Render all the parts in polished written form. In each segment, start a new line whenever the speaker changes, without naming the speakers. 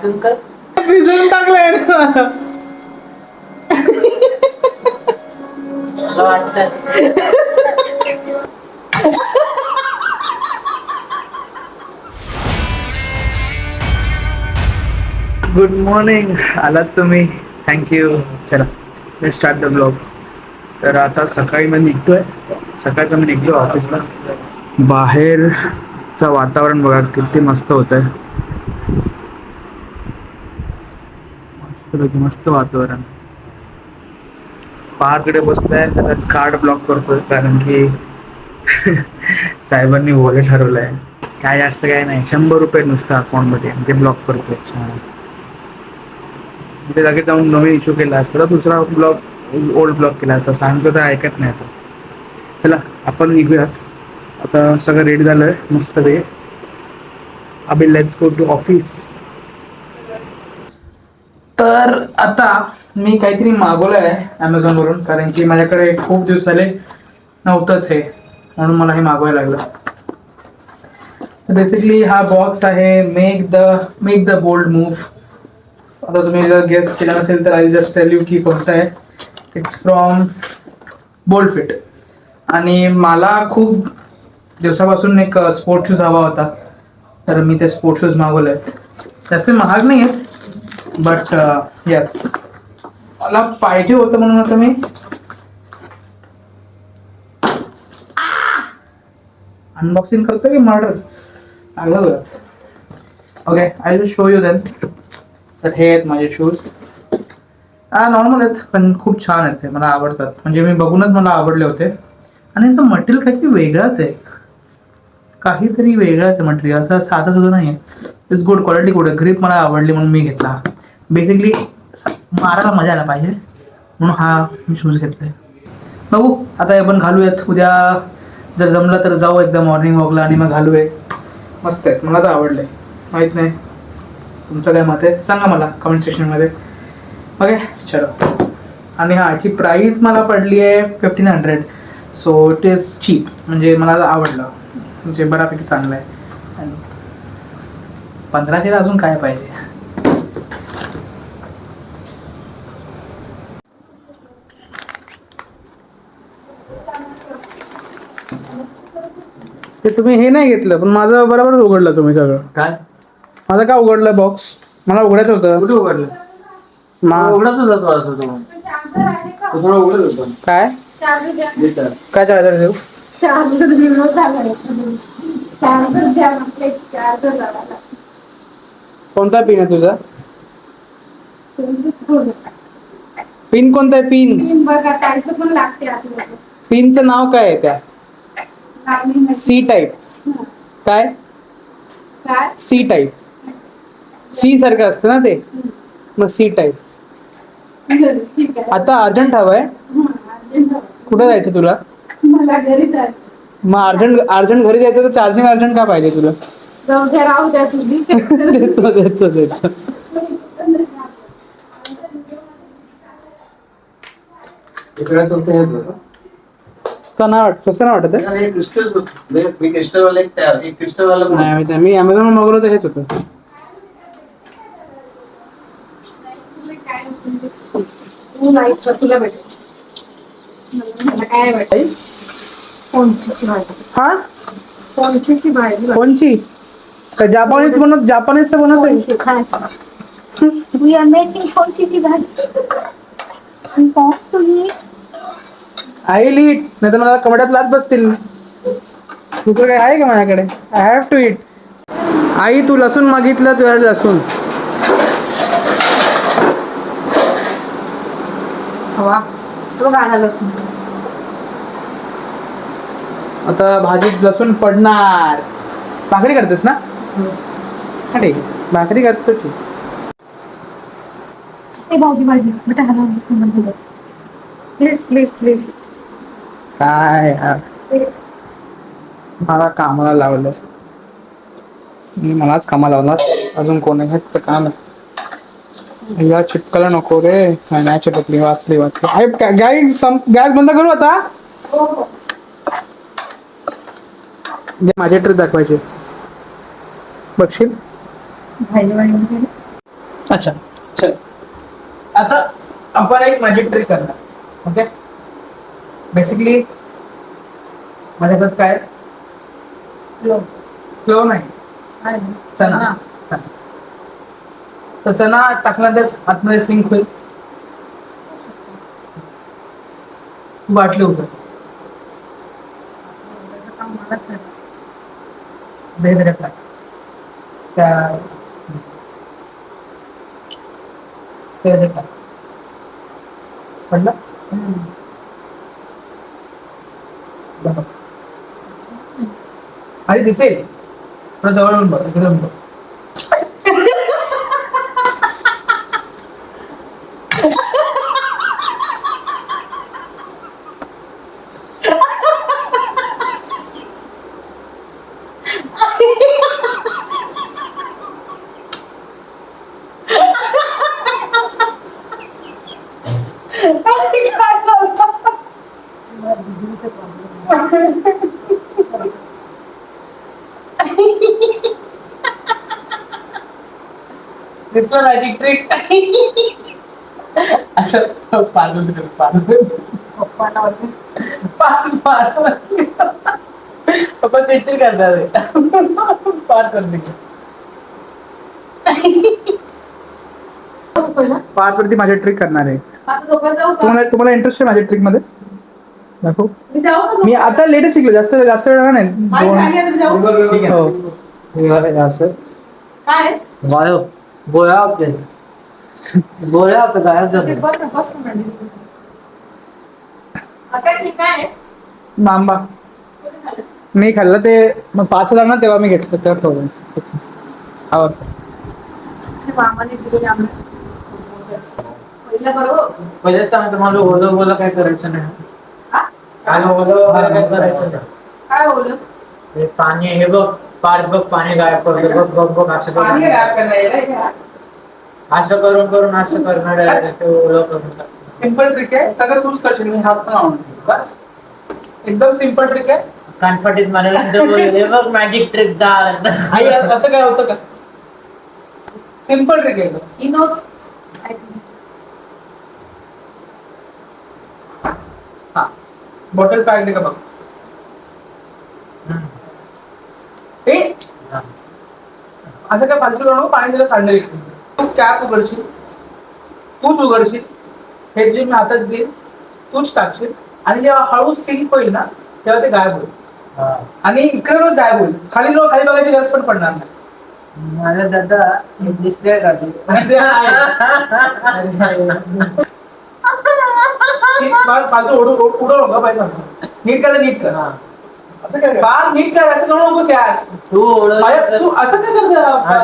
भिजवून टाकलंय ना. Good morning. आलात तुम्ही, थँक्यू. चला लेट्स स्टार्ट द ब्लॉग. तर आता सकाळी मी निघतोय, सकाळचं मी निघतो ऑफिसला. बाहेरचं वातावरण बघा किती मस्त होत आहे. मस्त वातावरण. पहाडकडे बसलाय, त्याचा कार्ड ब्लॉक करतोय कारण की साहेबांनी वॉलेट हरवलंय. काय जास्त काय नाही, 100 रुपये नुसतं अकाउंटमध्ये, ते ब्लॉक करतोय. ते जागी जाऊन नवीन इश्यू केला असता, दुसरा ब्लॉक ओल्ड ब्लॉक केला असता. सांगतो तर ऐकत नाही आता. चला आपण निघूयात. आता सगळं रेडी झालंय मस्त वे. अबे लेट्स गो टू ऑफिस. तर आता मी काहीतरी मागवलंय ॲमेझॉनवरून, कारण की माझ्याकडे खूप दिवस झाले नव्हतंच हे, म्हणून मला हे मागवायला लागलं. बेसिकली हा बॉक्स आहे मेक द बोल्ड मूव्ह. आता तुम्ही जर गेस केला नसेल तर आय जस्ट टेल यू की कोणतं आहे. It's from Boldfit. आणि मला खूप दिवसापासून एक स्पोर्ट शूज हवा होता, तर मी ते स्पोर्ट शूज मागवले. जास्त महाग नाही आहेत, बट यस मला पाहिजे होतं म्हणून आता मी अनबॉक्सिंग करतो की मर्डर लागलं बघा. Okay, I will show you then. तर हे आहेत माझे शूज. नॉर्मल आहेत पण खूप छान आहेत, ते मला आवडतात. म्हणजे मी बघूनच मला आवडले होते. आणि याचं मटेरियल काहीतरी वेगळाच आहे, काहीतरी वेगळाच आहे मटेरियल, असं साधं सुद्धा नाही आहे. इट्स गुड, क्वालिटी गुड आहे. ग्रिप मला आवडली म्हणून मी घेतला. बेसिकली मारायला मजा आला पाहिजे म्हणून हा मी शूज घेतलाय. बघू आता आपण घालूयात. उद्या जर जमलं तर जाऊ एकदा मॉर्निंग वॉकला आणि मग घालूया. मस्त आहेत, मला तर आवडले. माहीत नाही तुमचं काय मत आहे, सांगा मला कमेंट सेक्शनमध्ये. ओके चलो. आणि हा याची प्राईस मला पडली आहे 1500. सो इट इज चीप, म्हणजे मला आवडलं, म्हणजे बऱ्यापैकी चांगलं आहे. आणि 1500 अजून काय पाहिजे. ते तुम्ही हे नाही घेतलं, पण माझं बरोबरच उघडलं तुम्ही सगळं. काय माझं का उघडलं बॉक्स? मला उघडायचं होतं. कुठे उघडलं? उघडत होता थोडासा तो थोडं उघडत होतं. काय काय चार्जर देऊ? कोणता पिन आहे तुझा? पिन कोणता आहे? पिन बघा, त्यांचं पण लागते. पिनचं नाव काय आहे त्या? C type. काय सी टाईप? सी सारखं असतं ना ते, मग सी टाईप. आता अर्जंट हवंय? कुठे जायचं तुला? मग अर्जंट घरी जायचं तर चार्जिंग अर्जंट का पाहिजे तुला? देतो देतो देतो. का नाही वाटत? स्वस्त नाही वाटत आहे? क्रिस्टल मी अमेझॉन मागवलं तर हेच होतं. तुला भेटेल. काय वाटतं? कोणची भाजी? हा कोणची भाजी? कोणची? जापानीज बनवत, जापानीज तर बनवत वी आर मेकिंग कोणची भाजी. आई लीट, नाही तर मला कपड्यात लाच बसतील. तुझं काय आहे का माझ्याकडे? I have to it. आई तू लसूण मागितलं, तुझ्या लसूण हवा तो गाणं लसूण. आता भाजीत लसूण पडणार. भाकरी करतेस ना? हा ठीक आहे, भाकरी करतो ठीक. भाजी भाजी बेटा, प्लीज प्लीज प्लीज. काय मला कामाला लावलं, मी मलाच कामाला लावणार, अजून कोण आहे तर काम आहे. या चिटकायला नको रे. नाही चिटकली, वाचली गॅस बंद करू आता. माझे ट्रिक दाखवायचे बघशील. अच्छा चल, आता आपण एक मॅजिक ट्रिक करणार. ओके, बेसिकली माझ्या हातात काय फ्लो नाही, चणा. तर चणा टाकल्यानंतर आतमध्ये सिंक होईल. बाटली उघड. दही टाक त्या टाक. पडलं आणि दिसेल. थोडं जवळ येऊन बघ, इकडे येऊन बघ. दिसलं मॅजिक ट्रिक. असं पाडून पप्पा चिडचिड करतात. पाठ कर पाच वरती माझ्या ट्रिक करणार आहे. तुम्हाला इंटरेस्ट आहे माझ्या ट्रिक मध्ये? दाखव. मी आता लेटेस्ट शिकलो, जास्त जास्त वेळ नाही. काय गोळ्या होते, गोळ्या होते काय मांबा मी खाल्लं ते, मग पार्सल ना तेव्हा मी घेतलं, तेव्हा ठेवलं. आवडतं. पहिलं सांगतो मला ओलं बोला काय करायचं नाही. काय करायचं नाही. काय ओलं? हे पाणी हे बघ, पार बघ पाणी गायब करतो. बघ बघ बघ असं पाणी गायब करणार, असं करून करून असं करणार आहे. सिंपल ट्रिक आहे, सगळं तूच करशील. मी हात पण लावून बस, एकदम सिंपल ट्रिक आहे. कानफाटीत मला बघ मॅजिक ट्रिक जा. असं काय होतं का? सिंपल ट्रिक आहे. हा, बॉटल पॅक का बघ. असं काय फालतू करू नको, पाणी दिलं सांडलं. तू कॅप उघडशील, तूच उघडशील. हे जे मी हातात देईन तूच टाकशील, आणि जेव्हा हळू सिंक होईल ना तेव्हा ते गायब होईल. आणि इकडे रोज गायब होईल. खाली खाली बघायची गरज पण पडणार नाही. माझा दादा दिसतोय का? फालतू उडू नका पाहिजे. नीट कर, नीट कर. असं काय फार नीट कर, असं करू नकोस यार. तू असं काय करतो?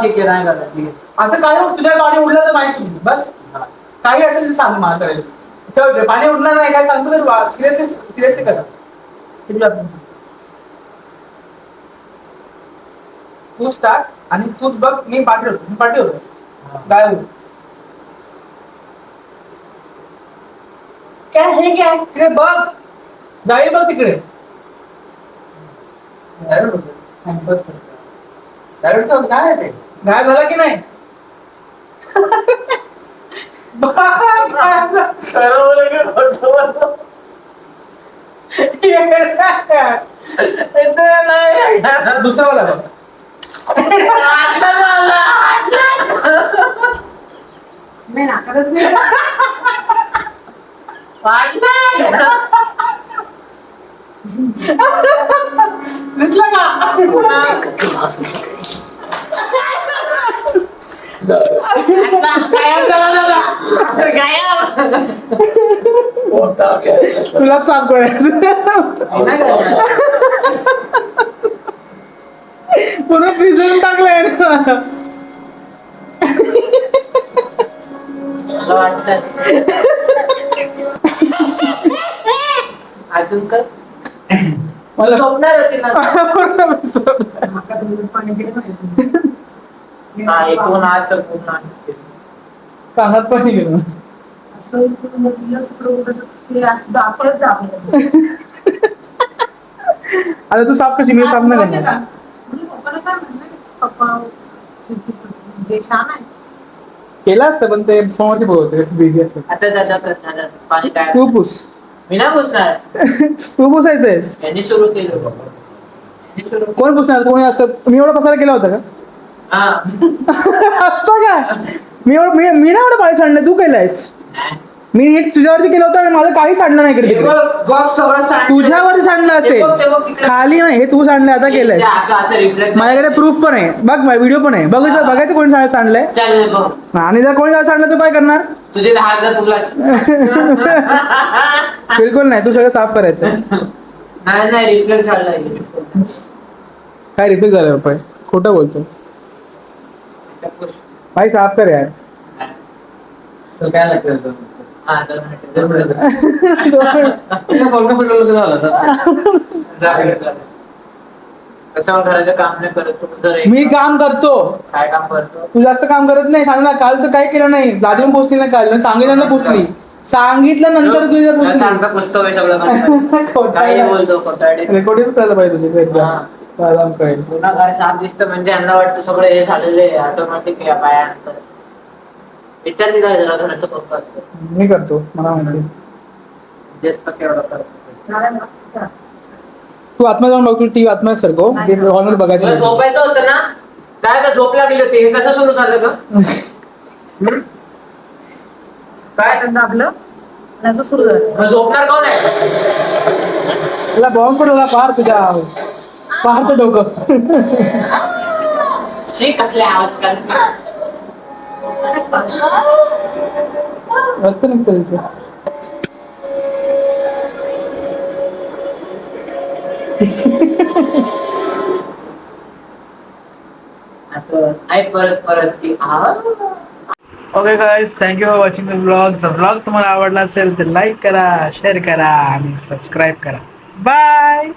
ठीक आहे, नाही करत. ठीक आहे, असं काय तुझ्या पाणी उडलं तर माहिती बस. काही असेल तर सांग मला करायचं. पाणी उडणार नाही काय सांगतो तर सिरियसली सिरियसली करा. तूच टाक आणि तूच बघ. मी पाठी होतो काय होईल. काय हे काय तिकडे बघ, जाईल बघ तिकडे. काय आहे ते गायब झाला की नाही? दुसरा वाला बघ. मी नाकारच नाही. दिसला का? तुला साफ करायचं पूर्ण फ्रीजर टाकलंय. अजून काय मला झोपणार होती ना. कानात पाणी गेलं. आता तू साफ कशी? मी साफ नाही करणार. केलं असतं पण ते फोनवरती बोलवते बिझी असतं.
आता दादा कर दादा पाणी काय
तू पुस.
मी नाही पुसणार.
तू पुसायचंयस.
यांनी सुरू केलं यांनी सुरू केलं.
कोण पुसणार? कोणी असतं? मी एवढा पसारा केला होता का?
हा
असतो का? मी नाही एवढं पाणी सांडलं, तू केलंयस. मी हे तुझ्यावरती केलं होतं आणि माझं काही सांडलं नाही इकडे तिकडे. तुझ्यावरती सांडलं असेल खाली नाही, हे तू सांडलं आता केलंय. माझ्याकडे प्रूफ पण आहे बघ, व्हिडिओ पण आहे. बघायचं कोणी सांडलंय. आणि जर कोणी सांडलं तर काय करणार?
तुझे 10,000 तुलाच.
बिलकुल नाही, तू सगळं साफ करायचं.
नाही रिफ्लेक्ट झालाय.
काय रिफ्लेक्ट झालं बाप्पा? खोटं बोलतो भाई, साफ कर यार.
काय लागतं? घराचं काम नाही करत तू.
मी काम करतो.
काय काम करतो?
तू जास्त काम करत नाही. सांग ना, काल तर काय केलं नाही. दादी पण पोचली नाही काल. सांगितलं पोचली. सांगितलं नंतर तुझ्या पोचली.
सांगता पुसतो सगळं. काय बोलतो
रेकॉर्डिंग करायला पाहिजे तुझी एकदा. कळेल.
पुन्हा काय साफ दिसतं म्हणजे यांना वाटतं सगळं हे झालेलं आहे ऑटोमॅटिक या पायानंतर. विचारली काय जरा घराचं कोण करतो?
मी करतो, मला माहिती.
जास्त केवढं करतो.
तू आत्मा जाऊन बघ. तू टीव्ही आत्मा सरको हॉलमध्ये बघायचं.
झोपायचं होतं ना, काय का झोप लागली होती. हे कसं सुरू झालं ग? काय त्यांना आपलं असं सुरू झालं. झोपणार कोण आहे?
तुला बॉम्ब पडला पार तुझ्या पार तर डोकं.
शी कसले आवाज करते.
रक्त निघतं तिथे. Okay guys, thank you for watching the blog. जर ब्लॉग तुम्हाला आवडला असेल तर लाईक करा, शेअर करा आणि सबस्क्राईब करा. बाय.